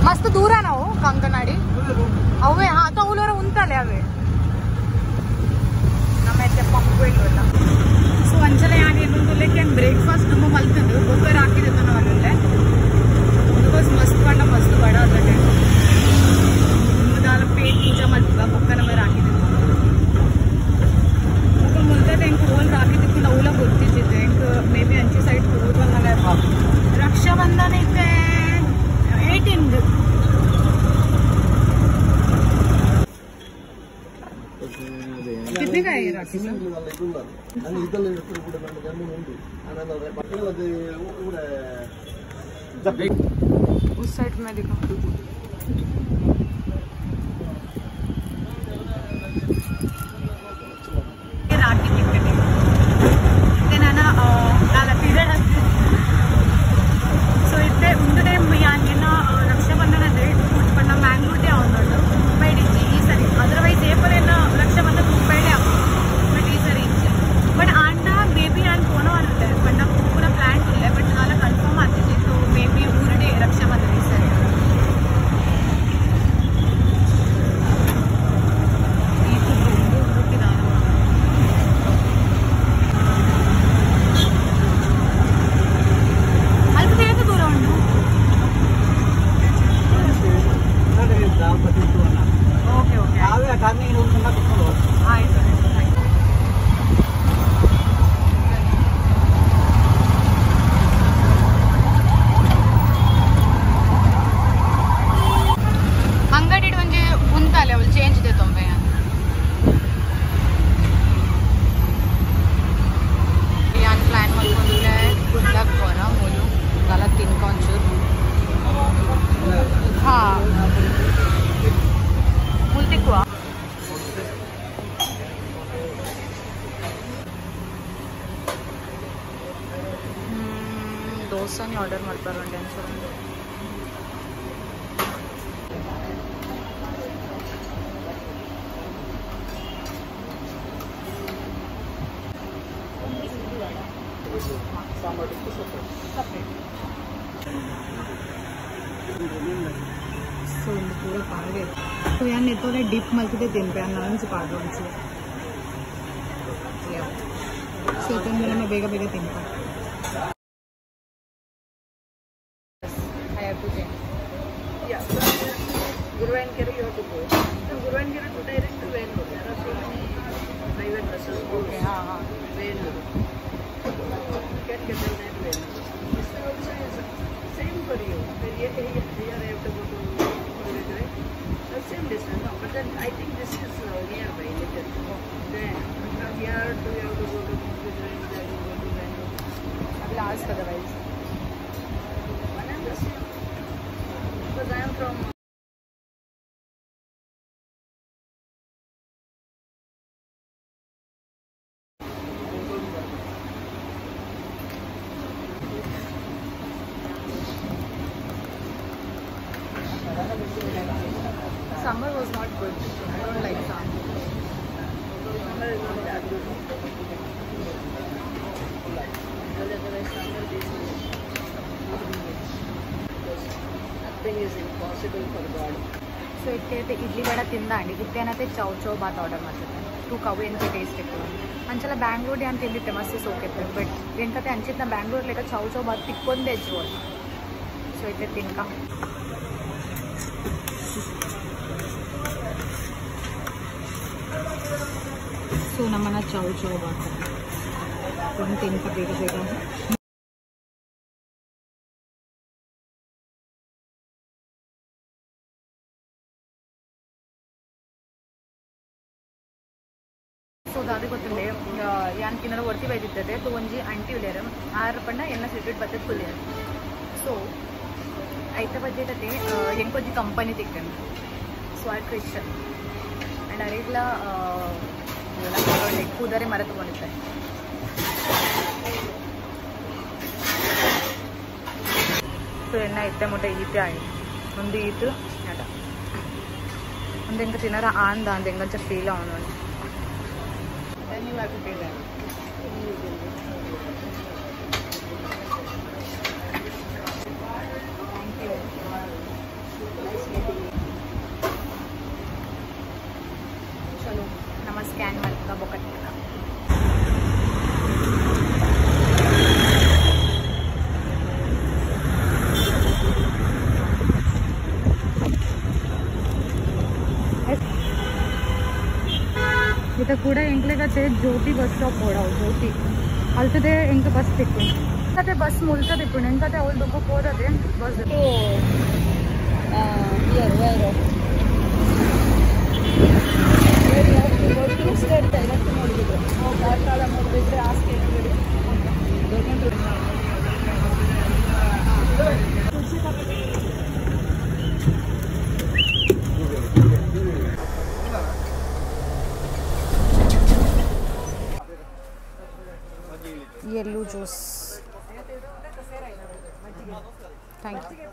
मस्त दूर आहे ना हो कंकनाडी ಅವೇ आता ಅವಲರ ಉಂಟಲೆ ಅವೇ ನಮ್ಮತ್ತೆ ಪಂಪು ಇಲ್ಲ ಸೊ ಅಂಚಲೆ ಯಾನ್ ಏನೊಂದುಲೆಕ್ಕೆ ಬ್ರೇಕ್ಫಾಸ್ಟ್ ನಮ್ಮ ಮಲ್ತಂದು ಗೊಬ್ಬರ ಹಾಕಿದೆ ತನವಲ್ಲೇ ಬಿಕಾಸ್ ಮಸ್ತ್ ಬಂಡ ಮಸ್ತ್ ಬಡ ಅದಕ್ಕೆ ನಿಮ್ಮದಾಲ ಪೇಟ್ ಪೂಜಾ ಮಲ್ತದ ಬೊಕ್ಕನ ಬೇರೆ ಹಾಕಿದೆ ಬೊಕ್ಕ ಮುಲ್ತದೆ ಎಂಕ್ ಓಲ್ ಹಾಕಿದ್ದಕ್ಕೆ ಅವಲ ಗೊತ್ತಿದ್ದಿದೆ ಎಂಕ್ ಮೇ ಬಿ ಅಂಚೆ ಸೈಡ್ ಹೋದ್ವಲ್ಲ ರಕ್ಷಾಬಂಧನ ಐತೆ 18 कितने का है राखी में उस साइड में देखो राखी पीरियड ಸೊ ಇತ್ತೆ ಒಂದು ಟೈಮ್ ಯಾನಿನ ರಕ್ಷಾಬಂಧನ ಅಂದರೆ ಪಣ್ಣ ಮ್ಯಾಂಗ್ಳೂರ್ ಡೇ ಅವನೋಡು ಬೈಡ್ ಇಚ್ಚಿ ಈ ಸರಿ ಅದರ್ವೈಸ್ ಏಪರೇನ ರಕ್ಷಾಬಂಧನ ಮುಪ್ಪೈಡೆ ಬಟ್ ಈ ಸರಿ ಇಚ್ಚಿ ಬಟ್ ಆಂಡ ಮೇ ಬಿ ನಾನು ಫೋನೋ ಅನ್ನುತ್ತೆ ಬಟ್ ನಾವು ಪೂರ ಪ್ಲ್ಯಾನ್ ಇಲ್ಲ ಬಟ್ ನಾಳೆ ಕನ್ಫರ್ಮ್ ಆಗ್ತಿದ್ದೆ ಸೊ ಮೇ ಬಿ ಊರು ಡೇ ರಕ್ಷಾಬಂಧನ ಈ ಸರಿ ದೋಸೆನೇ ಆರ್ಡರ್ ಮಾಡ್ತಾರೆ ಅನ್ಸೋದು ಸೊ ಇಲ್ಲಿ ಪೂರ ಪಾಗೆ ಸೊ ಯಾನ್ ಎತ್ತೋರೆ ಡಿಪ್ ಮಲ್ಕಿದೆ ತಿನ್ಪೆ ನಾನು ಪಾಡು ಅನ್ಸಿ ಸೊ ತಂದ್ರೆ ಬೇಗ ಬೇಗ ತಿನ್ಪ Guruvayingira you have to go. So Guruvayingira to direct to Venur. There are so many private buses. Okay, Venur. You can get them at Venur. This also is same for you. Here I have to go to Guruvayingira. The same distance. No, but then I think this is nearby. Then from here to you have to go to Guruvayingira. You go to Venur. I will ask otherwise. And I'm just because I am from. Summer was not good. I don't like summer. Summer is not that good. Otherwise, summer is because nothing is impossible for God. So ಇದಕ್ಕೆ ಇಡ್ಲಿ ವಡ ತಿಂದಾಂಡಿ ಇತ್ತೇನತ್ತೆ ಚೌ ಚೌ Baat order ಮಾಡ್ತಿದ್ದೆ ತೂಕವು ಎಂತ taste ಇತ್ತು ಅಂಚೆಲ್ಲ ಬ್ಯಾಂಗ್ಳೂರ್ ಅಂತ ತಿಂದಿತ್ತೆ ಮಸ್ತ್ ಸೋಕಿತ್ತು but ಎಂಕತೆ ಅಂಚಿತ್ನ Bangalore ಲೆಕ್ಕ ಚೌ ಚೌ ಬಾತ್ ತಿಕ್ಕೊಂದೇ ಹೆಚ್ಚು so ಇತ್ತೆ ತಿನ್ಕ ಸೊ ನಮ್ಮನ್ನ ಚೌ ಚೌ ಬಾತ್ ಒಂದು ತಿನ್ಕ ಬೇಗ ಬೇಗ ಸೊ ಅದು ಗೊತ್ತಿಲ್ಲ ಯಾನ್ ತಿನ್ನೋ ವರ್ತಿ ಬೈದಿರ್ತದೆ ಸೊ ಒಂಜಿ ಆಂಟಿ ಉಳಿಯಾರ ಆರು ಪಂಡ ಎನ್ನ ಸ್ವೀಟ್ ಬರ್ತದೆ ಫುಲ್ ಸೊ ಐತ ಬಜ್ಜೆಟತೆ ಎಂಕೊಂಜಿ ಕಂಪನಿ ತಿಕ್ಕಂಡು ಸೊ ಆ ಕ್ರಿಶ್ಚನ್ ಆ್ಯಂಡ್ ಅರಿಗ್ಲ ಕೂದರೆ ಮರ ತಗೊಂಡಿದ್ದಾರೆ ಸೊ ಎನ್ನ ಇತ್ತೆ ಮುಟ್ಟ ಈತೆ ಆಯಿ ಒಂದು ಈತು ಅಡ ಒಂದು ಎಂಕ ತಿನ್ನರ ಆಂದ ಅಂದ ಎಂಗಂಚ ಫೀಲ್ ಅವನು then you have to pay them. Thank you. उते ಕೂಡ ಎಂಕ್ಲೆಗತೆ ಜ್ಯೋತಿ ಬಸ್ ಸ್ಟಾಪ್ ಓಡಾವು ಜ್ಯೋತಿ ಅಲ್ತದೆ ಎಂಕ ಬಸ್ ತಿಕ್ಕು ಕತೆ ಬಸ್ ಮುಲ್ತದೆ ಇಪ್ಪುಂಡು ಎಂಕತೆ ಅವಳು ದೊಬ್ಬ ಹೋದದೆ bus here where state direct ನೋಡಿದ್ರು ನಾವು ಕಾರ್ಕಳ ನೋಡಿದ್ರೆ ಆಸ್ತಿ येल्लो जूस थैंक यू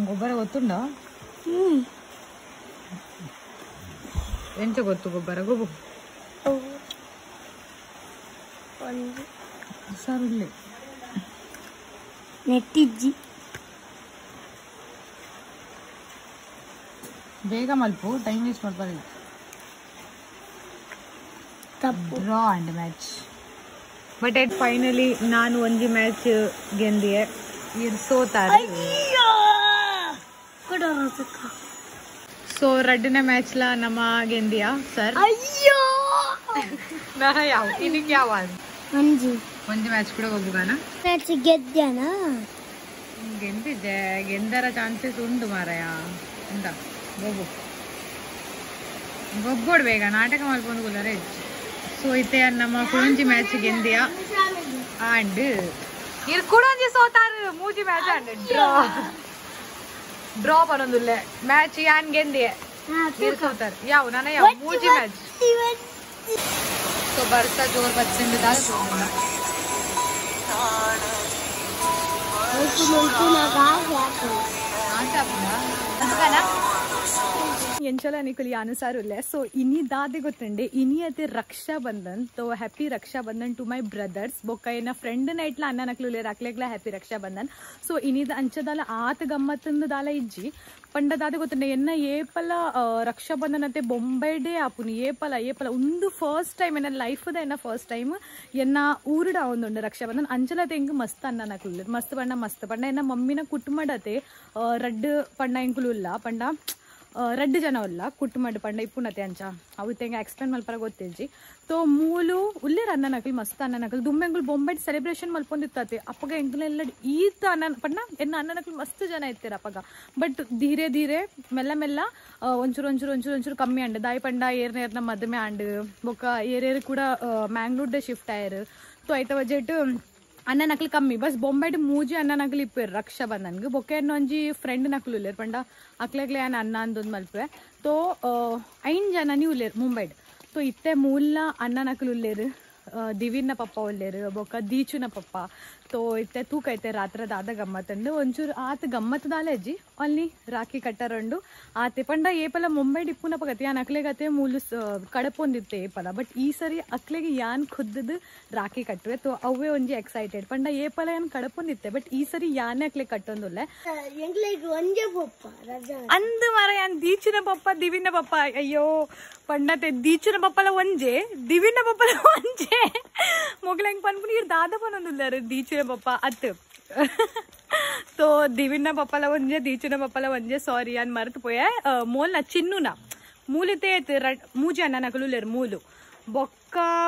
ಗೊಬ್ಬರ ಗೊತ್ತುಂಡ ಎಂತ ಗೊತ್ತು ಗೊಬ್ಬರ ಗೊಬ್ಬು ಸರುಳ್ಳಿ ನೆಟ್ಟಿಜ್ಜಿ ಬೇಗ ಮಲ್ಪು ಟೈಮ್ ವೇಸ್ಟ್ ಮಾಡ್ಬಾರ್ದು draw and match but at finally ನಾನು ಒಂಜಿ ಮ್ಯಾಚ್ ಗೆಂದಿಯೆ ಇದು ಸೋತಾರೆ ಸೊ ರಡ್ಡನೇ ಮ್ಯಾಚ್ ಲ ನಮ್ಮ ಗೆಂದಿಯಾ ಸರ್ ಅಯ್ಯೋ ನಾ ಯಾವ ಇನ್ನಿಗೆ ಯಾವ ಮಂಜು ಒಂಜಿ ಮ್ಯಾಚ್ ಕೂಡ ಹೋಗುಗಾನ ಮ್ಯಾಚ್ ಗೆದ್ದ್ಯಾನ ಗೆಂದಿದ್ದೆ ಗೆಂದರ ಚಾನ್ಸಸ್ ಉಂಟು ಮಾರಾಯ ಎಂತ ಗೊಬ್ಬು ಗೊಬ್ಬೊಡ್ ಬೇಗ ನಾಟಕ ಮಲ್ಪೊಂದು ಕೂಲರೆ ಸೊ ಇತ್ತೆ ನಮ್ಮ ಕುಳಂಜಿ ಮ್ಯಾಚ್ ಗೆಂದಿಯಾ ಆಂಡ್ ಇರ್ ಕುಳಂಜಿ ಸೋತಾರು ಮೂಜಿ ಮ್ಯಾಚ್ ಆಂಡ್ ಡ್ರಾ ಡ್ರಾ ಬರೋದಿಲ್ಲ ಮ್ಯಾಚ್ ಯಾನ್ ಗೆಂದಿಯೆ ಇರ್ ಸೋತಾರು ಯಾವ ನಾನ ಯಾವ ಮೂಜಿ ಮ್ಯಾಚ್ तो बरसा जोर बच्चे में डाल ಎಂಚಲ ನಿಕಲಿ ಅನುಸಾರುಲ್ಲೆ ಸೊ ಇನಿ ದಾದೆ ಗೊತ್ತಂಡೆ ಇನಿ ಅತೆ ರಕ್ಷಾ ಬಂಧನ್ तो हैप्पी रक्षा बंधन टू माय ब्रदर्स बೊಕ್ಕ ಏನ ಫ್ರೆಂಡ್ ನೈಟ್ಲ ಅನ್ನ ನಕ್ಲುಲೆ ರಾಕ್ಲೆಗ್ಲ हैप्पी रक्षा बंधन ಸೊ ಇನಿದ ಅಂಚದಲ ಆತ ಗಮ್ಮತ್ತಂದ ದಾಲ ಇಜ್ಜಿ ಪಂಡ ದಾದೆ ಗೊತ್ತಂಡೆ ಎನ್ನ ಏಪಲ ರಕ್ಷಾ ಬಂಧನ್ ಅತೆ ಬೊಂಬೈಡೆ ಆಪುನಿ ಏಪಲ ಒಂದು ಫಸ್ಟ್ ಟೈಮ್ ಎನ್ನ ಲೈಫ್ ದ ಎನ್ನ ಫಸ್ಟ್ ಟೈಮ್ ಎನ್ನ ಊರುಡ ಒಂದುಂಡು ರಕ್ಷಾ ಬಂಧನ್ ಅಂಚಲತೆ ಎಂಕ್ ಮಸ್ತ್ ಅನ್ನ ನಕ್ಲುಲೆ ಮಸ್ತ್ ಪಂಡ ಎನ್ನ ಮಮ್ಮಿನ ಕುಟುಂಬಡತೆ ರಡ್ಡು ಪಂಡ ಎಂಕುಲುಲ್ಲ ಪಂಡ ರಡ್ಡು ಜನ ಅಲ್ಲ ಕುಟುಂಬ ಪಂಡ ಇಪ್ಪುನತೆ ಅಂಚ ಅವು ತೆಂಗ ಎಕ್ಸ್ಪ್ಲೇನ್ ಮಲ್ಪರ ಗೊತ್ತಿಲ್ಜಿ तो ಮೂಲು ಉಲ್ಲೇರ ಅನ್ನ ನಕಲ್ ಮಸ್ತ್ ಅನ್ನ ನಕಲ್ ದುಮ್ಮೆಂಗುಲ್ ಬೊಂಬೈಟ್ ಸೆಲೆಬ್ರೇಷನ್ ಮಲ್ಪೊಂದಿತ್ತತೆ ಅಪ್ಪಗ ಎಂಕಲೆಲ್ಲ ಈತ ಅನ್ನ ಪಂಡ ಎನ್ನ ಅನ್ನ ನಕಲ್ ಮಸ್ತ್ ಜನ ಇರ್ತೀರ ಅಪ್ಪಗ ಬಟ್ ಧೀರೆ ಧೀರೆ ಮೆಲ್ಲ ಒಂಚೂರು ಕಮ್ಮಿ ಅಂಡ್ ದಾಯಿ ಪಂಡ ಏರ್ನೇರ್ನ ಮದ್ಮೆ ಅಂಡ್ ಬೊಕ್ಕ ಏರೇರು ಕೂಡ ಮ್ಯಾಂಗ್ಳೂರ್ಡೆ ಶಿಫ್ಟ್ ಆಯರು तो ಐತ ಬಜೆಟ್ ಅನ್ನ ನಕಲ್ ಕಮ್ಮಿ ಬಸ್ ಬೊಂಬೈಡ್ ಮೂಜಿ ಅನ್ನ ನಕಲ್ ಇಪ್ಪೇರು ರಕ್ಷಾ ಬಂಧನ್ಗೆ ಬೊಕ್ಕ ಒಂಜಿ ಫ್ರೆಂಡ್ ನಕಲು ಉಲ್ಲೇರು ಪಂಡ ಅಕ್ಲೆಗ್ಲೆ ಏನ್ ಅನ್ನ ಅಂದೊಂದು ಮಲ್ಪೆ तो 5 ಜನನಿ ಉಲ್ಲೇರು ಮುಂಬೈಡ್ तो इत्ते मूल अन्न नकल उल्लेर दिवीन पप्पा उल्लेर बोक दीचुन पप्पा तो इत्ते तूक ऐते रात्र दादा गम्मत अंड ಒಂಚೂರು ಆತ ಗಮ್ಮತ್ ದಾಲೆಜ್ಜಿ ಅಲ್ಲಿ ರಾಖಿ ಕಟ್ಟರಂಡು ಆತೆ ಪಂಡ ಏಪಲ ಮುಂಬೈ ಡಿಪ್ಪುನ ಪಗತಿ ಯಾನ್ ಅಕ್ಲೆಗತೆ ಮೂಲು ಕಡಪೊಂದಿತ್ತೆ ಏಪಲ ಬಟ್ ಈ ಸರಿ ಅಕ್ಲೆಗೆ ಯಾನ್ ಖುದ್ದದ ರಾಖಿ ಕಟ್ಟುವೆ तो ಅವೇ ಒಂಜಿ ಎಕ್ಸೈಟೆಡ್ ಪಂಡ ಏಪಲ ಯಾನ್ ಕಡಪೊಂದಿತ್ತೆ ಬಟ್ ಈ ಸರಿ ಯಾನೆ ಅಕ್ಲೆ ಕಟ್ಟೊಂದುಲ್ಲೆ ಎಂಗ್ಲೆಗ್ ಒಂಜೆ ಪಪ್ಪ ರಜಾ ಅಂದು ಮರ ಯಾನ್ ದೀಚುನ ಪಪ್ಪ ದಿವಿನ ಪಪ್ಪ ಅಯ್ಯೋ ಪಂಡತೆ ದೀಚುನ ಪಪ್ಪಲ ಒಂಜೆ ದಿವಿನ ಪಪ್ಪಲ ಒಂಜೆ ಮೊಗ್ಲೆಂಗ್ ಪನ್ಪುನಿ ದಾದ ಪನೊಂದುಲ್ಲಾರ ದೀಚುನ ಪಪ್ಪ ಅತ್ तो दिविना पप्पाला वंजे दीचुना पप्पाला वंजे सॉरी यान मरत पोये मोल चिन्नुना मूलते मूजे अन्न नकलु लेर मूलु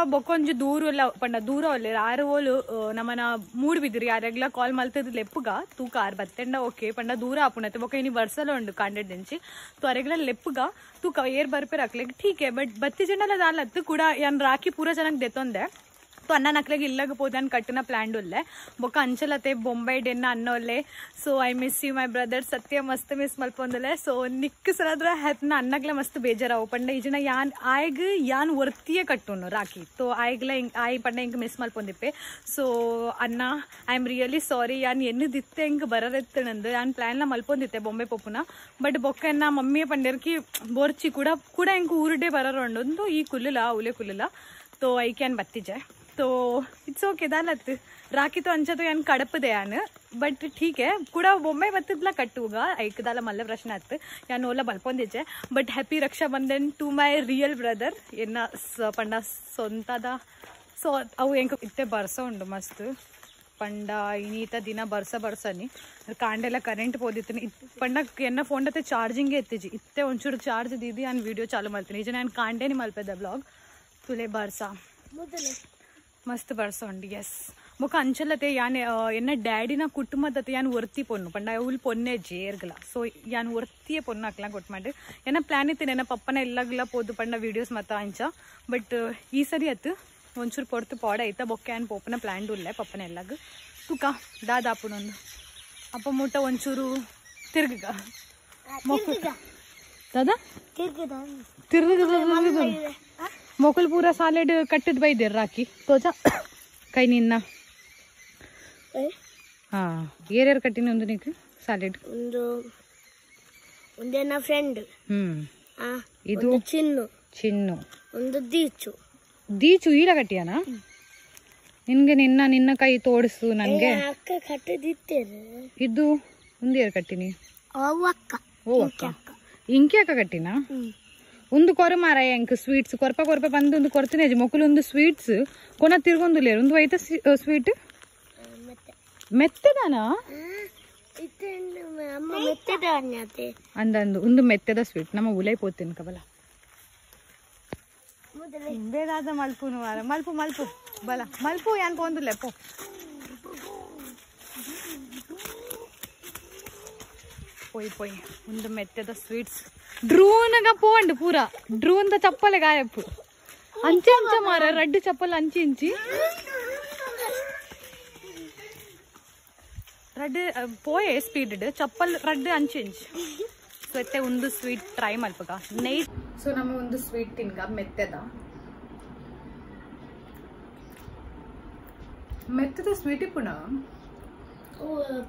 ಬೊಕ್ಕೊಂಜಿ ದೂರ ಪಂಡ ದೂರ ಒಲ್ಲೆ ಆರು ಓಲು ನಮ್ಮನ ಮೂಡ್ ಬಿದ್ರಿ ಯಾರೆಗ್ಲ ಕಾಲ್ ಮಲ್ತದ ಲೆಪ್ಪುಗ ತೂಕ ಆರ್ ಬತ್ತೆಂಡ ಓಕೆ ಪಂಡ ದೂರ ಆಪುಣತೆ ಬೊಕ್ಕ ಇನಿ ಬರ್ಸಲ ಉಂಡು ಕಾಂಡೆಡ್ ದಿಂಚಿ तो ಅರೆಗ್ಲ ಲೆಪ್ಪುಗ ತೂಕ ಏರ್ ಬರ್ಪೇರ್ ಹಾಕ್ಲೆಗ್ ठीक है बट बत्ती जनला दालತ್ತು ಕೂಡ ಯಾನ್ ರಾಖಿ ಪೂರ ಜನಕ್ಕೆ ದೆತ್ತೊಂದೆ तो अन्न नकलेग इल्लगपोते कट्टिन प्लान उल्ले बोक अंचलते बॉम्बे डेन्न अन्न उल्ले so I miss you my brother Satya मस्त मिस मल्पोंदले सो निक्कसराद्र हैप्न अन्नग्ला मस्त बेजराव पंड इजन यान आयग यान वर्तिये कट्टुनु राखी तो आयग्ला आय पंड इंक मिस मल्पोंदिप्पे सो अन्न आई एम रियली सॉरी यान एन्न दित्ते इंक बररेत्तनंद यान प्लान ला मल्पोंदित्ते बॉम्बे पोपुना बट बोक्केन्न मम्मी पंडेर्की बोर्ची ಕೂಡ ಇಂಕ ಊರುಡೆ ಬರರೊಂಡು ಈ ಕುಲ್ಲುಲ ಉಲೆ ಕುಲ್ಲುಲ तो ಐ ಕ್ಯಾನ್ ಬತ್ತಿಜೆ तो इट्स ओके दालत राखी तो अंचा तो यान कडप दे यान बट ठीक है कुड़ा बొమ్మే बत्तला कट्टूगा ऐकदाला मल्ल प्रश्न आत यान ओला बल्पोंदेचे but happy Rakshabandhan to my real brother एನ್ನ ಪಂಡ ಸ್ವಂತದ ಸೊ ಅವು ಎಂಕ ಇತ್ತೆ ಬರ್ಸ ಉಂಡು ಮಸ್ತ್ ಪಂಡ ಇನ್ನೀತ ದಿನ ಬರ್ಸನಿ ಕಾಂಡೆಲ್ಲ ಕರೆಂಟ್ ಪೋದಿತ್ತು ಪಂಡ ಎನ್ನ ಫೋನ್ ಅತ್ತೆ ಚಾರ್ಜಿಂಗ್ ಎತ್ತಿಜಿ ಇತ್ತೆ ಒಂಚೂರು ಚಾರ್ಜ್ ದೀದಿ ನಾನು ವಿಡಿಯೋ ಚಾಲು ಮಾಡ್ತೀನಿ ಈಗ ನಾನು ಕಾಂಡೆನಿ ಮಲ್ಪೆದ ಬ್ಲಾಗ್ ತುಲೆ ಬರ್ಸ मस्त बर्स उंडी यस मुख अंचलते यान एन्न डैडीना कुटुंबदते यान वर्ती पोन्नु पंड उल पोन्ने जेर्गला सो यान वर्ती पोन्नु अक्ला कोट माडे एन्न प्लान इत्ते एन्न पप्पನ ಎಲ್ಲಗಲ ಪೋದು पंड वीडियोस मत अंच बट ಈ ಸರಿ ಅತ್ತು ಒಂಚೂರು ಕೊಡ್ತು ಪಾಡ ಐತ ಬೊಕ್ಕೆ ಯಾನ್ ಪೋಪನ ಪ್ಲಾನ್ ಉಲ್ಲೆ ಪಪ್ಪನ ಎಲ್ಲಗ ತುಕ ದಾದಾಪುನೊಂದು ಅಪ್ಪ ಮುಟ್ಟ ಒಂಚೂರು ತಿರ್ಗಗ दादा मोकल पूरा सालेड कट्टिद बैदेर राखी तोजा कई निन्ना हाँ ಏರ್ಯಾರು ಕಟ್ಟಿನಿ ಒಂದು ನೀಕು ಸಾಲೆಡ್ ಒಂದೇ ನನ್ನ ಫ್ರೆಂಡ್ ಇದು ಚಿನ್ನು ಒಂದು ದೀಚು ಈಲ ಕಟ್ಟಿಯಾನ ನಿನ್ಗೆ ನಿನ್ನ ಕೈ ತೋಡಿಸು ನನಗೆ ಅಕ್ಕ ಕಟ್ಟಿದಿತ್ತೇನೆ ಇದು ಒಂದು ಏರ್ ಕಟ್ಟಿನಿ ಓ ಅಕ್ಕ ಇಂಕೆ ಅಕ್ಕ ಕಟ್ಟಿನ ಒಂದು ಕೊರ ಮಾರ ಎಂಕ್ ಸ್ವೀಟ್ಸ್ ಕೊರಪ ಬಂದು ಒಂದು ಕೊಡ್ತೀನಿ ಅಜ್ಜಿ ಮೊಕ್ಕಲು ಒಂದು ಸ್ವೀಟ್ಸ್ ಕೊನ ತಿರ್ಗೊಂದು ಲೇರು ಒಂದು ಐತ ಸ್ವೀಟ್ ಮೆತ್ತದಾನಾ ಅಂದಂದು ಒಂದು ಮೆತ್ತದ ಸ್ವೀಟ್ ನಮ್ಮ ಉಲೈ ಪೋತೀನಿ ಕಬಲ ಬೇದಾದ ಮಲ್ಪುನು ಮಾರ ಮಲ್ಪು ಬಲ ಮಲ್ಪು ಯಾನ್ ಪೋಂದು ಲೆಪ್ಪು పోయి ಒಂದು ಮೆತ್ತದ ಸ್ವೀಟ್ಸ್ ಡ್ರೂನ್ಗ పోండి పూరా డ్రూన్ ద చప్పలే గాయపు అంచే మార రెడ్ చప్పలు అంచి రెడ్ పోయే స్పీడ్ ಚಪ್ಪಲ್ రెడ్ ಅಂಚಿ ಮತ್ತೆ ಒಂದು ಸ್ವೀಟ್ ಟ್ರೈ ಮಲ್ಪಗ ನೈ ಸೊ ನಮ್ಮ ಒಂದು ಸ್ವೀಟ್ ತಿನ್ಗ ಮೆತ್ತದ ಸ್ವೀಟ್ ಪುಣ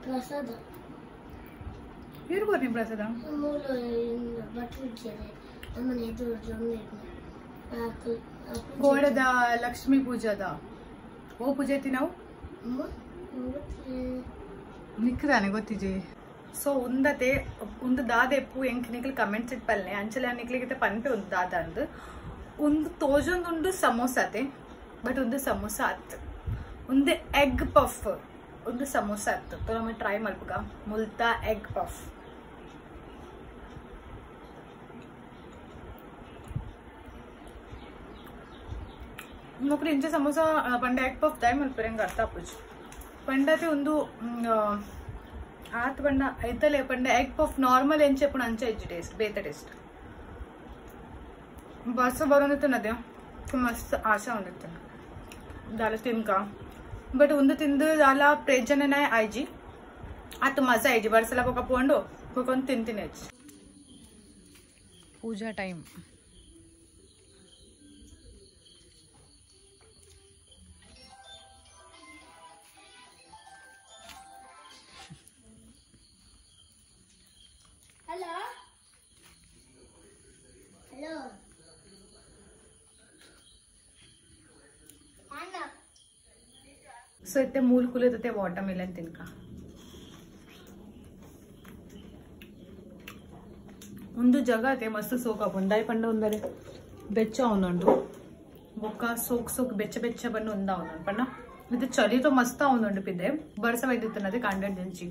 ಪ್ರಸಾದ ಏರ್ಗೋರ್ನಿ ಪ್ರಸಾದ ಕೋಡದ ಲಕ್ಷ್ಮೀ ಪೂಜಾದ ಓ ಪೂಜೆ ನಾವು ನಿಕ್ದಾನೆ ಗೊತ್ತಿಜಿ ಸೊ ಉಂದತೆ ಒಂದು ದಾದ ಎಪ್ಪು ಎಂಕ್ ನಿಕ್ಲಿ ಕಮೆಂಟ್ಸ್ ಇಟ್ಪಲ್ನೆ ಅಂಚಲೆ ನಿಕ್ಲಿಗೆ ಪನ್ಪೆ ಒಂದು ದಾದ ಅಂದು ಒಂದು ತೋಜೊಂದುಂಡು ಸಮೋಸಾತೆ ಬಟ್ ಒಂದು ಸಮೋಸ ಆತ್ ಒಂದು ಎಗ್ ಪಫ್ ಒಂದು ಸಮೋಸ ಆತ್ ತೊ ನಮ್ಮ ಟ್ರೈ ಮಲ್ಪಗ ಮುಲ್ತಾ ಎಗ್ ಪಫ್ मोकली इंचे समोसा पंडे एग पफ दाय मल्पेरेंग अर्थ आपुज पंडते ಒಂದು ಆತ್ ಬಂಡ ಐತಲೆ पंडे एग पफ नॉर्मल ಎಂಚೆ ಪುಣ ಅಂಚೆ ಇಜ್ಜಿ ಟೇಸ್ಟ್ ಬೇತೆ ಟೇಸ್ಟ್ ಬಸ್ ಬರೋಂದಿತ್ತು ನದೆ ಮಸ್ತ್ ಆಶಾ ಒಂದಿತ್ತು ದಾಲ ತಿನ್ಕ ಬಟ್ ಒಂದು ತಿಂದು ದಾಲ ಪ್ರೇಜನೆ ಆಯ್ಜಿ ಆತು ಮಜಾ ಆಯ್ಜಿ ಬರ್ಸಲ ಪೊಕ ಪೋಂಡು ಪೊಕೊಂದು ತಿಂತೀನಿ ಅಜ್ಜಿ ಪೂಜಾ ಟೈಮ್ ಸೊ ಇತ್ತೆ ಮೂಲ ಕುಲದತೆ ವಾಟರ್ ಮೆಲನ್ ತಿನ್ಕ ಒಂದು ಜಗತೆ ಮಸ್ತ್ ಸೋಕ ಬಂದಾಯಿ ಪಂಡ ಒಂದರೆ ಬೆಚ್ಚ ಅವನುಂಡು ಬೊಕ್ಕ ಸೋಕ್ ಬೆಚ್ಚ ಬಣ್ಣ ಒಂದ ಅವನು ಪಂಡ ಇದು ಚಳಿ ತೋ ಮಸ್ತ್ ಅವನುಂಡು ಪಿದ್ದೆ ಬರ್ಸ ವೈದ್ಯತನದೆ ಕಾಂಡೆಡ್ ದಿಂಚಿ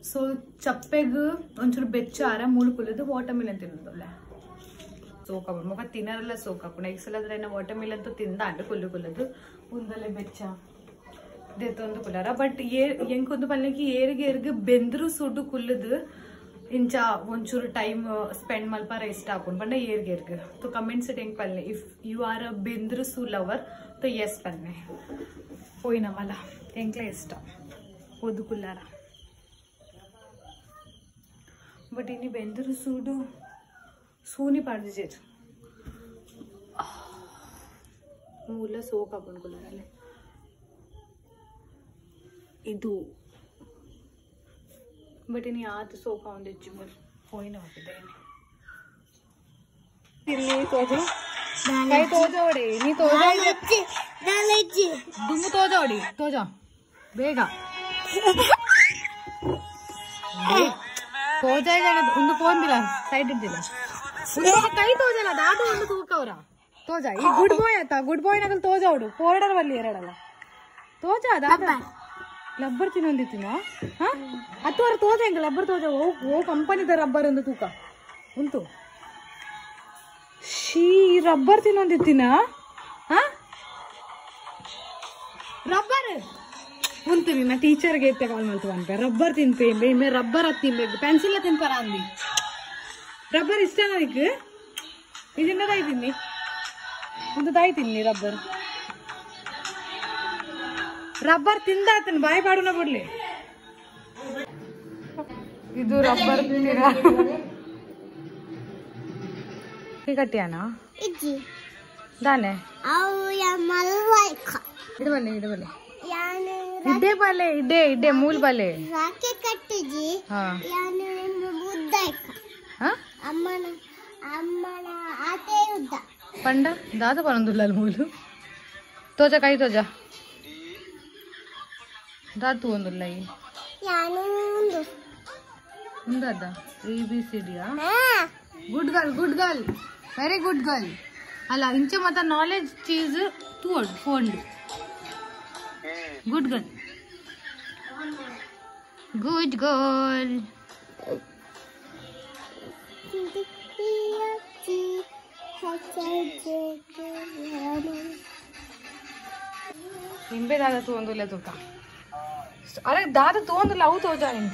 ಸೊ ಚಪ್ಪೆಗ್ ಒಂಚೂರು ಬೆಚ್ಚ ಆರ ಮೂಲ ಕುಲದ ವಾಟರ್ ಮೆಲನ್ ತಿನ್ನೋದಲ್ಲ ಸೋಕ ಮೊಕ ತಿನ್ನರಲ್ಲ ಸೋಕ ಪುಣ ಎಕ್ಸಲದ್ರೆ ವಾಟರ್ ಮೆಲನ್ ತೋ ತಿಂದ ಅಂಡು ಕುಲ್ಲದು ಒಂದಲೆ ಬೆಚ್ಚ ದೇತೊಂದು ಕುಲಾರ ಬಟ್ ಎಂಕೊಂದು ಪಲ್ಲೆಗೆ ಏರಿಗೆ ಬೆಂದ್ರು ಸುಡು ಕುಲ್ಲದು ಇಂಚ ಒಂಚೂರು ಟೈಮ್ ಸ್ಪೆಂಡ್ ಮಲ್ಪಾರ ಇಷ್ಟ ಹಾಕೊಂಡು ಬಂಡ ಏರ್ಗೆ तो कमेंट्स ಹೆಂಗ್ ಪಲ್ಲೆ ಇಫ್ ಯು ಆರ್ ಅ ಬೆಂದ್ರು ಸು ಲವರ್ तो ಎಸ್ ಪಲ್ಲೆ ಹೋಯ್ನ ಮಲ ಎಂಕ್ಲೆ ಇಷ್ಟ ಓದು ಕುಲ್ಲಾರ ಬಟ್ ಇನಿ ಬೆಂದ್ರು ಸೂಡು ಸೂನಿ ಪಾಡ್ದಿಜೇರು ಮೂಲ ಸೋಕ್ ಹಾಕೊಂಡು ಕುಲ್ಲಾರಲ್ಲೇ ಇದು ಬಟ್ ಇನ್ನು ಯಾವ್ದು ಸೋಫಾ ಒಂದು ಹೆಚ್ಚು ಹೋಯ್ನ ಹೋಗಿದ್ದೇನೆ ಇಲ್ಲಿ ತೋಜು ಕೈ ತೋಜೋಡಿ ನೀ ದುಮ್ಮು ತೋಜೋಡಿ ಬೇಗ ತೋಜಾಗ ಒಂದು ಪೋಂದಿಲ್ಲ ಸೈಡ್ ಇದ್ದಿಲ್ಲ ಕೈ ತೋಜಲ್ಲ ದಾಟು ಒಂದು ತೂಕವ್ರ ತೋಜ ಈ ಗುಡ್ ಬಾಯ್ ಆಯ್ತಾ ಗುಡ್ ಬಾಯ್ ನಗಲ್ ತೋಜೋಡು ಪೋರ್ಡರ್ ಬಲ್ಲಿ ಎರಡಲ್ಲ ತೋಜ ದಾಟ ರಬ್ಬರ್ ತಿನ್ನೊಂದಿತ್ತಿನ ಹಾ ಹತ್ತುವರೆ ತೋಜ ಹೆಂಗ ರಬ್ಬರ್ ತೋಜ ಓ ಕಂಪನಿದ ರಬ್ಬರ್ ಒಂದು ತೂಕ ಉಂಟು ಶೀ ರಬ್ಬರ್ ತಿನ್ನೊಂದಿತ್ತಿನ ಹಾ ರಬ್ಬರ್ ಉಂಟು ನಿನ್ನ ಟೀಚರ್ಗೆ ಎತ್ತೆ ಕಾಲ್ ಮಾಡ್ತೀವಿ ರಬ್ಬರ್ ತಿನ್ಪೆ ಮೇ ರಬ್ಬರ್ ಅದು ತಿನ್ಬೇಕು ಪೆನ್ಸಿಲ್ ತಿನ್ಪಾರ ಅಂದಿ ರಬ್ಬರ್ ಇಷ್ಟನಾ ನಿಕ್ ಇದನ್ನ ತಾಯ್ತೀನಿ ಒಂದು ತಾಯ್ತೀನಿ ರಬ್ಬರ್ ರಬ್ಬರ್ ತಿಂದಾತನ್ ಬಾಯ್ ಪಾಡುನ ಬಿಡ್ಲಿ ಇದು ರಬ್ಬರ್ ಕಟ್ಟಿಯಾನ ದಾನೆ ಇಡಬಲ್ಲೆ ಇಡ್ಡೆ ಬಾಲೆ ಇಡ್ಡೆ ಮೂಲ್ ಬಾಲೆ పండ దాదా పనందుల్లాలి మూలు తోజ కై తోజ దాతు ಒಂದುಲ್ಲಾಯಿ ఉందదా ABCDయಾ good girl very good girl ಅಲ್ಲ ಇಂಚೆ ಮತ್ತ ನಾಲೆಜ್ ಚೀಸ್ ಟುವರ್ಡ್ ಫೋಂಡ್ ಗುಡ್ ಗರ್ಲ್ ನಿಂಬೆ ದಾದ ತಗೊಂದಿಲ್ಲ ತೂಕ ಅರೆ ದಾದ ತಗೊಂದಿಲ್ಲ ಅವು ತೋಜ ಇಂತ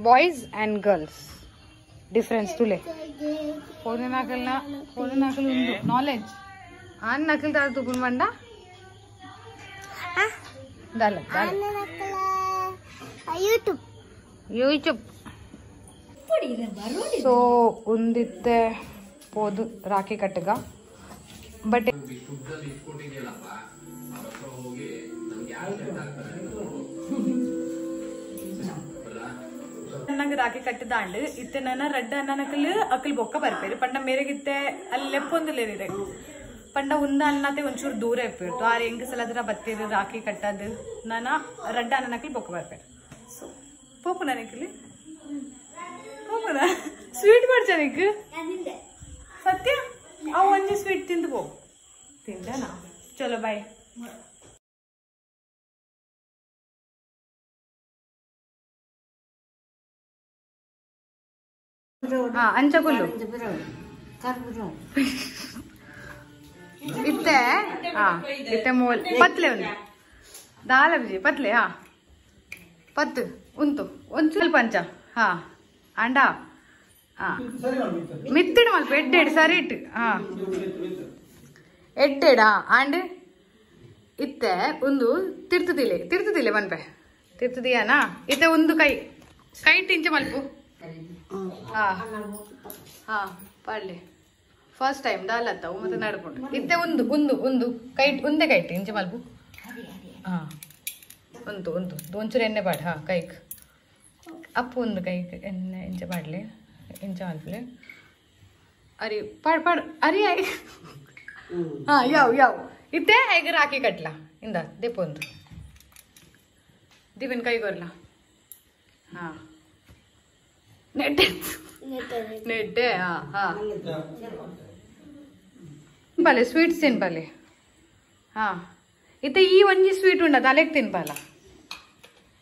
ಬಾಯ್ಸ್ ಅಂಡ್ ಗರ್ಲ್ಸ್ ಡಿಫರೆನ್ಸ್ ತುಲೆ ಫೋನ್ ನಾಕಲ್ ಒಂದು ನಾಲೆಜ್ ಆನ್ ನಕಲ್ ದಾದ ತುಗುನ್ ಬಂಡ ಯೂಟ್ಯೂಬ್ ಸೊ ಒಂದಿತ್ತೆ ಪೋದು ರಾಖಿ ಕಟ್ಟಗ ಬಟ್ ನಂಗೆ ರಾಖಿ ಕಟ್ಟಿದಾಂಡ್ ಇತ್ತೆ ನನ್ನ ರೆಡ್ ಅನ್ನನಕಲ್ ಅಕಲ್ ಬೊಕ್ಕ ಬರ್ಪೇರಿ ಪಂಡ ಮೇರೆಗಿತ್ತೆ ಅಲ್ಲಿ ಲೆಪ್ಪೊಂದಿಲ್ಲೇರಿದೆ ಪಂಡ ಉಂದ ಅನ್ನತೆ ಒಂಚೂರು ದೂರ ಇಪ್ಪಿರ್ತು ಆರು ಹೆಂಗ್ ಸಲದ್ರ ಬತ್ತೀರಿ ರಾಖಿ ಕಟ್ಟದು ನಾನ ರೆಡ್ ಅನ್ನನಕಲ್ ಬೊಕ್ಕ ಬರ್ಪೇರಿ ಸೊ ಪೋಪು ನನಕಲಿ ಪೋಪುನ ಸ್ವೀಟ್ ಮಾಡ್ಚನಿಕ್ ಸತ್ಯ ಅವು ಒಂಜಿ ಸ್ವೀಟ್ ತಿಂದು ಪೋ ತಿಂದನಾ ಚಲೋ ಬಾಯ್ ಅಂಚಕುಲ್ಲು ಇತ್ತೆ ಇತ್ತೆ ಮೂಲ್ ಪತ್ಲೆ ಒಂದು ದಾಲ ಬಿಜಿ ಪತ್ಲೆ ಪತ್ತು ಉಂಟು ಒಂದು ಸ್ವಲ್ಪ ಅಂಚ ಅಂಡ ಮಿತ್ತಿಡು ಮಲ್ಪ ಎಡ್ಡೆಡು ಸರಿ ಇಟ್ಟು ಎಡ್ಡೆಡಾ ಅಂಡ್ ಇತ್ತೆ ಒಂದು ತಿರ್ತದಿಲೆ ಬನ್ಪೆ ತಿರ್ತದಿಯಾನಾ ಇತ್ತೆ ಒಂದು ಕೈ ಇಟ್ಟು ಇಂಚ ಮಲ್ಪು ಪಡ್ಲಿ ಫಸ್ಟ್ ಟೈಮ್ ದಾಲತ್ತವು ಮತ್ತೆ ನಡ್ಕೊಂಡು ಇತ್ತೆ ಒಂದು ಕೈ ಒಂದೇ ಕೈ ಇಟ್ಟು ಇಂಚ ಮಲ್ಪು ಒಂದು ಒಂಚೂರು ಎಣ್ಣೆ ಪಾಡ್ ಕೈಗೆ ಅಪ್ಪು ಒಂದು ಕೈಗೆ ಎಣ್ಣೆ ಇಂಚ ಪಾಡ್ಲಿ ಇಂಚ ಮಲ್ಪಲೆ ಅರಿ ಪಾಡ್ ಅರಿ ಯಾವ ಇತ್ತೆ ಹೇಗೆ ರಾಖಿ ಕಟ್ಲ ಇಂದ ದೆಪ್ಪೊಂದು ದಿವನ್ ಕೈಗೋರ್ಲ ನೆಡ್ಡೆ ತಿನ್ಪಾಲೆ ಸ್ವೀಟ್ಸ್ ತಿನ್ಪಾಲೆ ಇತ್ತೆ ಈ ಒಂಜಿ ಸ್ವೀಟ್ ಉಂಡ ತಲೆಗೆ ತಿನ್ಪಾಲ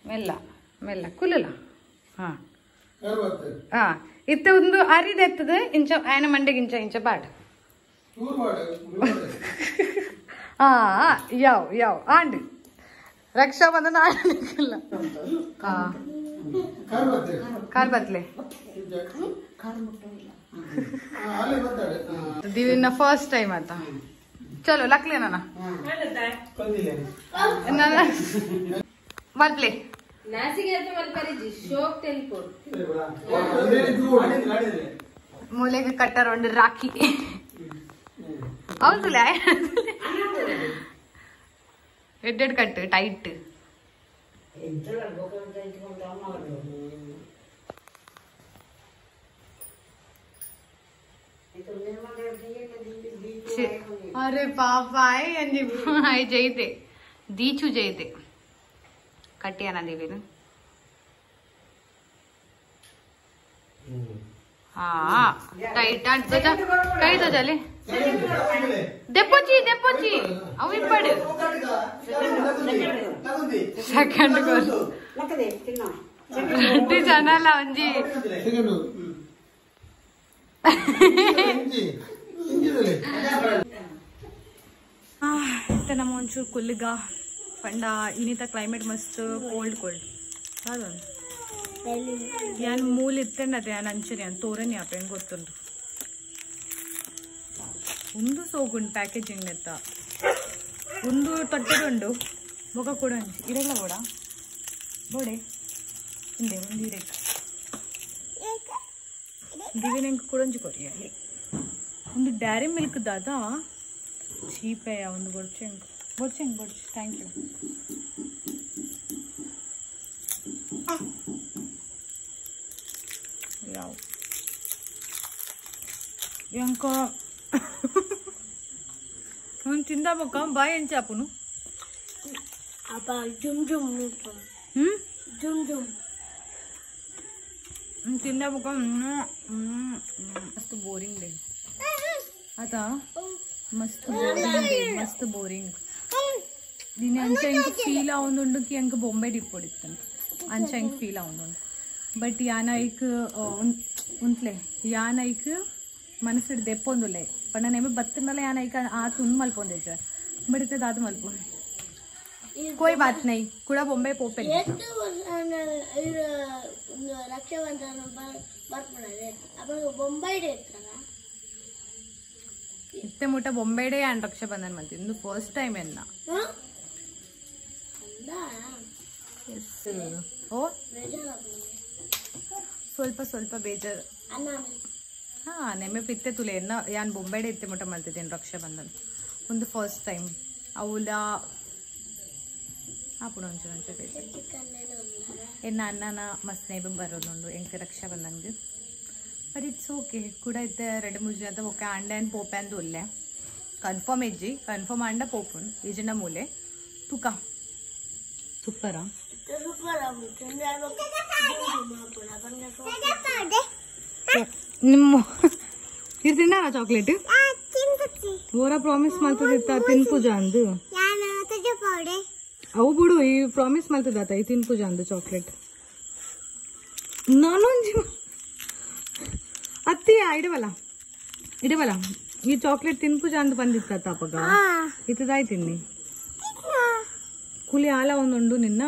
ಮೆಲ್ಲ ಕುಲಲ ಇತ್ತೆ ಒಂದು ಅರಿದೆತ್ತದ ಇಂಚ ಆಯನ ಮಂಡೆಗೆ ಇಂಚ ಬಾಡ್ ಯಾವ and Raksha Bandhan ಆಡಲಿಕ್ಕಿಲ್ಲ car ಬತ್ಲೆ ದಿವಿನ first time ಆತ ಚಲೋ ಲಕ್ಲೆ ಬರ್ತ್ಲೆ ಮೂಲೆಗೆ ಕಟ್ಟಾರ ಒಂದು ರಾಖಿ ಹೌದು ಎಡ್ಡೆಡ್ ಕಟ್ಟು ಟೈಟ್ अरे पापा आई जयते दीचू जयते कट्टियाना देवी हाँ टाइट कई तो चले दೆಪ್ಪೊಚ್ಚಿ ಅವು ಇಪ್ಪಡು ಸೆಕೆಂಡ್ ಗೋಲ್ ರೊಟ್ಟಿ ಜನಲ್ಲ ಒಂಜಿ ನಮ್ಮ ಒಂಚೂರು ಕುಲ್ಲಿಗ ಪಂಡ ಇನ್ನಿತ ಕ್ಲೈಮೇಟ್ ಮಸ್ತ್ ಕೋಲ್ಡ್ ಅದೊಂದು ಯಾನ್ ಮೂಲ ಇತ್ತಂಡತೆ ಯಾನ್ ಅಂಚನೆ ಯಾನ್ ತೋರನಿ ಆಪೇನ್ ಗೊತ್ತುಂಟು ಒಂದು ಸೋಗುಂಡು ಪ್ಯಾಕೇಜಿಂಗ್ ನೆತ್ತ ಒಂದು ತೊಟ್ಟೆದುಂಡು ಬೊಕ ಕೂಡ ಅಂಚಿ ಇರೆಲ್ಲ ಕೂಡ ಬೋಡೆ ಹಿಂದೆ ಒಂದು ಇರೆಕ ದಿವಿನಂಗೆ ಕುಡಂಜಿ ಕೊರಿ ಅಲ್ಲಿ ಒಂದು ಡೈರಿ ಮಿಲ್ಕ್ ದಾದ ಚೀಪೆಯ ಒಂದು ಬೊಡ್ಚಿ ಥ್ಯಾಂಕ್ ಯು ಯಾವ ಎಂಕ ಒಂದು ತಿಂದಬೇಕ ಬಾಯಿ ಎಂಚ ಅಪ್ಪನು ಅಪ್ಪ ಜುಮ್ ಜುಮ್ ಜುಮ್ ಜುಮ್ ತಿಂದಬೇಕ ಮಸ್ತ್ ಬೋರಿಂಗ್ ಡೇ आता मस्त बोरिंग दिन अंच फील आवंदुंडु की अंक बॉम्बे डिपोडित्तन अंच फील आवंदुंडु बट याना एक उंतले याना एक मनसिड देप्पोंदुले पण नेमे बत्तनले याना एक आ तुन मल्पोंदेच बट इते दाद मल्पो कोई बात नहीं कुड़ा बॉम्बे पोपे रक्षाबंधन ಬರ್ಪಣದೆ ಅಪ್ಪ ಬೊಂಬೈ ಡೇ इतने मोठा बॉम्बे डे आणि रक्षाबंधन म्हणते इंदू फर्स्ट टाइम यांना हो ಸ್ವಲ್ಪ ಸ್ವಲ್ಪ ಬೇಜಾರು ಹಾ ನೆಮ್ಮೆ ಪಿತ್ತೆ ತುಲೆ ಎನ್ನ ಯಾನ್ ಬೊಂಬೆ ಡೇ ಇತ್ತೆ ಮೊಟ್ಟ ಮಾಡ್ತಿದ್ದೇನೆ ರಕ್ಷಾಬಂಧನ್ ಒಂದು ಫಸ್ಟ್ ಟೈಮ್ ಅವಳ ಆಪುಣ ಒಂಚೂರು ಬೇಜಾರು ಎನ್ನ ಅಣ್ಣನ ಮಸ್ತ್ ನೇಬ್ ಬರೋದುಂಡು ಎಂಕ ರಕ್ಷಾಬಂಧನ್ಗೆ बट इट्स ओके ಕೂಡ ಇತ್ತೆ ರೆಡ್ ಮುಜೆ ಅಂತ ಓಕೆ ಅಂಡ ಅಂಡ್ ಪೋಪೆ ಅಂದು ಒಲ್ಲೆ ಕನ್ಫರ್ಮ್ ಎಜ್ಜಿ ಕನ್ಫರ್ಮ್ ಅಂಡ ಪೋಪುನ್ ಈಜಿನ ಮೂಲೆ ತುಕ ಸೂಪರಾ ನಿಮ್ಮ ಇದು ತಿಂಡಾನ ಚಾಕ್ಲೇಟ್ ಓರ ಪ್ರಾಮಿಸ್ ಮಾಡ್ತದಿತ್ತ ತಿನ್ ಪೂಜಾ ಅಂದು ಅವು ಬಿಡು ಈ ಪ್ರಾಮಿಸ್ ಮಾಡ್ತದಾತ ಈ ತಿನ್ ಪೂಜಾ ಅಂದು ಚಾಕ್ಲೇಟ್ ನಾನೊಂದು ಅತ್ತಿಯ ಇಡವಲ್ಲ ಈ ಚಾಕ್ಲೇಟ್ ತಿನ್ಪುಜ ಅಂತ ಬಂದಿತ್ತಪ್ಪಾಗ ಇತ್ತದಾಯ್ ತಿನ್ನಿ ಕೂಲಿ ಹಾಲ ಒಂದುಂಡು ನಿನ್ನ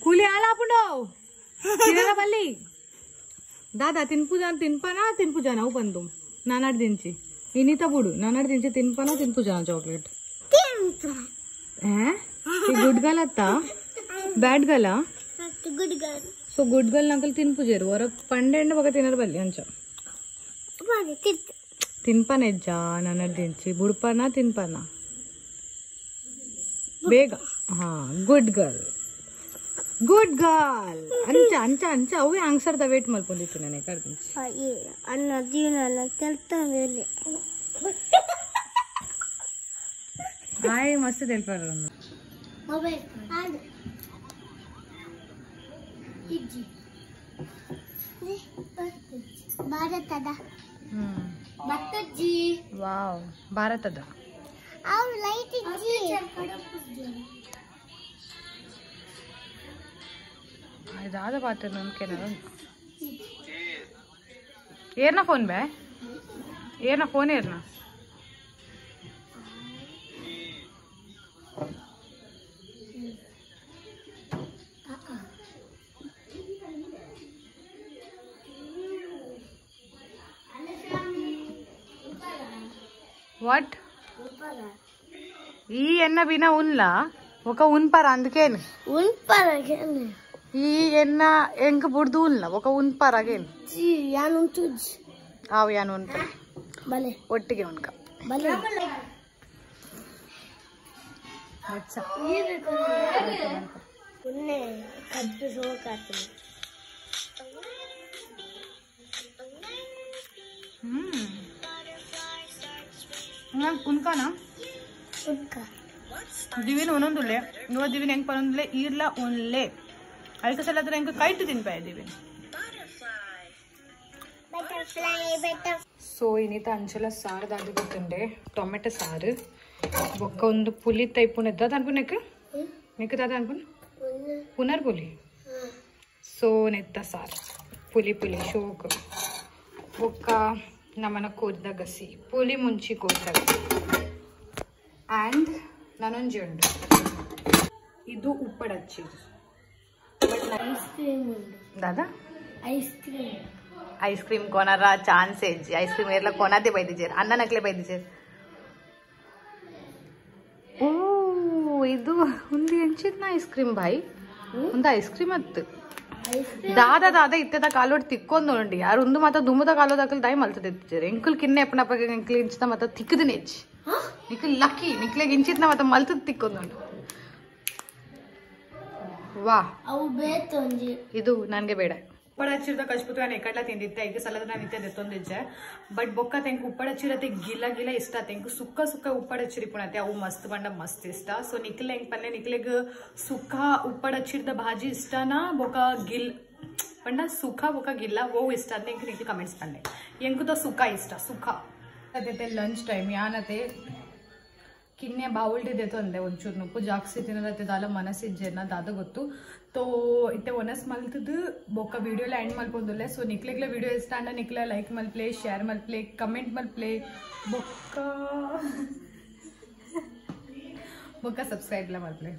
ಕೂಲಿ ಹಾಲ ಹಾಪುಂಡು ತಿನ್ನಲ್ಲ ಬಲ್ಲಿ ದಾದಾ ತಿನ್ಪುಜ ತಿನ್ಪುಜ ನಾವು ಬಂದು ನಾನಾಡ್ ದಿಂಚಿ ಇನ್ನಿತ ಬಿಡು ನಾನಾಡ್ ದಿಂಚಿ ತಿನ್ಪುಜ ಚಾಕ್ಲೇಟ್ ಗುಡ್ ಗರ್ಲ್ ಅತ್ತ bad girl good girl so good girl ನಕಲ್ ತಿನ್ಪುಜೇರು ಹೊರ ಪಂಡೆ ಎಂಡ ಬಗ ತಿನ್ನರ್ ಬಲ್ಲಿ ಅಂಚ ತಿನ್ಪನ ಎಜ್ಜ ನನ್ನ ದಿಂಚಿ ಬುಡ್ಪನ ತಿನ್ಪನ ಬೇಗ ಹಾ ಗುಡ್ ಗರ್ಲ್ ಅಂಚ ಅಂಚ ಅಂಚ ಅವೇ ಆನ್ಸರ್ದ ವೇಟ್ ಮಲ್ಕೊಂಡಿತ್ತು ನಾನು ಕರ್ದಿಂಚಿ ಅನ್ನ ಜೀವನ ಕೆಲ್ತಾನೆ ಹಾಯ್ ಮಸ್ತ್ ತೆಲ್ಪಾರ ಮೊಬೈಲ್ ಆಡ್ ಇಜ್ಜಿ ಭಾರತದ ಬತ್ತಜ್ಜಿ ವಾವ್ ಭಾರತದ ಅವ್ ಲೈಟ್ ಇಜ್ಜಿ ಇದಾದ ಪಾತ್ರ ನಮ್ಕೇನ ಏರ್ನ ಫೋನ್ ಬೇ ಏರ್ನ ಫೋನ್ ಏರ್ನ వాట్ ఈ ఎన్న బినా ఉన్లా ఒక ఉన్పర అందుకేను ಉನ್ಪರಗೇನೆ ఈ ఎన్న ఎంక బుడ్దు ఉన్లా ఒక ఉన్పర అగేను ಜಿ ಯಾನ್ ಉಂಟುಜ್ ಆವ್ ಯಾನ್ ಉನ್ಪ ಬಲೆ ಒಟ್ಟಿಗೆ ಉನ್ಕ ಬಲೆ ಉನ್ಕಾನಾ ದಿವಿನ ಒಂದೊಂದುಲ್ಲೆ ಇವಾಗ ದಿವಿನ ಹೆಂಗ್ ಪರೊಂದುಲ್ಲೆ ಈರ್ಲ ಒನ್ಲೆ ಅದಕ್ಕೆ ಸಲ ಹತ್ರ ಹೆಂಗೆ ಕೈಟ್ ತಿನ್ಪಾಯ ದಿವಿನ ಸೊ ಇನ್ನಿತ ಅಂಚಲ ಸಾರು ದಾದು ಗೊತ್ತುಂಡೆ ಟೊಮೆಟೊ ಸಾರು ಬೊಕ್ಕ ಒಂದು ಪುಲಿ ಟೈಪುನ ಎದ್ದದ ಅನ್ಪು ನೆಕ್ ದಾದ ಅನ್ಪು ಪುನರ್ ಪುಲಿ ಸೊ ನೆತ್ತ ಸಾರು ಪುಲಿ ಶೋಕ್ ಬೊಕ್ಕ ನಮ್ಮನ ಕೋದ್ದ ಗಸಿ ಪುಲಿ ಮುಂಚಿ ಕೋದ್ದ ಗಸಿ ಆ್ಯಂಡ್ ನಾನೊಂಜಿ ಉಂಡು ಇದು ಉಪ್ಪಡಚ್ಚಿ ದಾದಾ ಐಸ್ ಕ್ರೀಮ್ ಕೊನರ ಚಾನ್ಸ್ ಹೆಜ್ಜಿ ಐಸ್ ಕ್ರೀಮ್ ಎಲ್ಲ ಕೊನದೇ ಬೈದಿಜೇರು ಅನ್ನ ನಕ್ಲೆ ಬೈದಿಜೇರು ಓ ಇದು ಒಂದು ಎಂಚಿದ್ನ ಐಸ್ ಕ್ರೀಮ್ ಬಾಯಿ ಒಂದು ಐಸ್ ಕ್ರೀಮ್ ಅತ್ತು ದಾದ ಇತ್ತದ ಕಾಲೋಡ್ ತಿಕ್ಕೊಂದು ಯಾರು ಒಂದು ಮಾತ ದುಮ್ಮದ ಕಾಲೋದಾಕಲ್ ದಾಯಿ ಮಲ್ತದ ಎತ್ತಿಜೇರು ಎಂಕುಲ್ ಕಿನ್ನೆ ಅಪ್ಪನಪ್ಪ ಎಂಕಲ್ ಇಂಚಿದ ಮತ್ತ ತಿಕ್ಕದ ನೆಜ್ಜಿ ನಿಖಲ್ ಲಕ್ಕಿ ನಿಕ್ಲೆಗೆ ಇಂಚಿದ್ನ ಮತ್ತ ಮಲ್ತದ ತಿಕ್ಕೊಂದು ವಾ ಇದು ನನಗೆ ಬೇಡ ಉಪ್ಪಡ ಹಚ್ಚಿರದ ಕಚ್ಬಿಟ್ಟು ನಾನು ಎಕಡ್ಲ ತಿಂದಿದ್ದೆ ಈಗ ಸಲದ ನಾನು ಇತ್ತೆ ಎತ್ತೊಂದಿದ್ದೆ ಬಟ್ ಬೊಕ್ಕ ತೆಂಕು ಉಪ್ಪಡ ಹಚ್ಚಿರತ್ತೆ ಗಿಲ ಇಷ್ಟ ತೆಂಕು ಸುಕ್ಕ ಉಪ್ಪಡ ಹಚ್ಚಿರಿ ಪುಣತೆ ಅವು ಮಸ್ತ್ ಬಂಡ ಮಸ್ತ್ ಇಷ್ಟ ಸೊ ನಿಕ್ಲೆ ಹೆಂಗ್ ಪಲ್ಲೆ ನಿಕ್ಲೆಗ್ ಸುಕ್ಕ ಉಪ್ಪಡ ಹಚ್ಚಿರದ ಭಾಜಿ ಇಷ್ಟನಾ ಬೊಕ್ಕ ಗಿಲ್ ಪಂಡ ಸುಖ ಬೊಕ್ಕ ಗಿಲ್ಲ ಓ ಇಷ್ಟ ಅಂತ ಹೆಂಗೆ ನಿಕ್ಲೆ ಕಮೆಂಟ್ಸ್ ಪಂಡೆ ಹೆಂಗುದ ಸುಖ ಇಷ್ಟ ಸುಖ ಅದೇ ಲಂಚ್ ಟೈಮ್ ಯಾನತೆ ಕಿನ್ನೆ ಬಾವುಲ್ಡಿದೆ ತೊಂದೆ ಒಂಚೂರು ನುಪ್ಪು ಜಾಸ್ತಿ ತಿನ್ನಲತ್ತೆ ದಾಲ ಮನಸ್ಸಿಜ್ಜೆನ ದಾದ ಗೊತ್ತು ತೋ ಇತ್ತೆ ಒನಸ್ ಮಲ್ತದ್ದು ಬೊಕ್ಕ ವಿಡಿಯೋಲ ಎಂಡ್ ಮಲ್ಪೊಂದುಲ್ಲೆ ಸೊ ನಿಕ್ಲೆಗ್ಲ ವಿಡಿಯೋ ಇಷ್ಟ ಅಂಡ ನಿಕ್ಲೆ ಲೈಕ್ ಮಲ್ಪ್ಲೆ ಶೇರ್ ಮಲ್ಪ್ಲೆ ಕಮೆಂಟ್ ಮಲ್ಪ್ಲೆ ಬೊಕ್ಕ ಸಬ್ಸ್ಕ್ರೈಬ್ಲ ಮಲ್ಪ್ಲೆ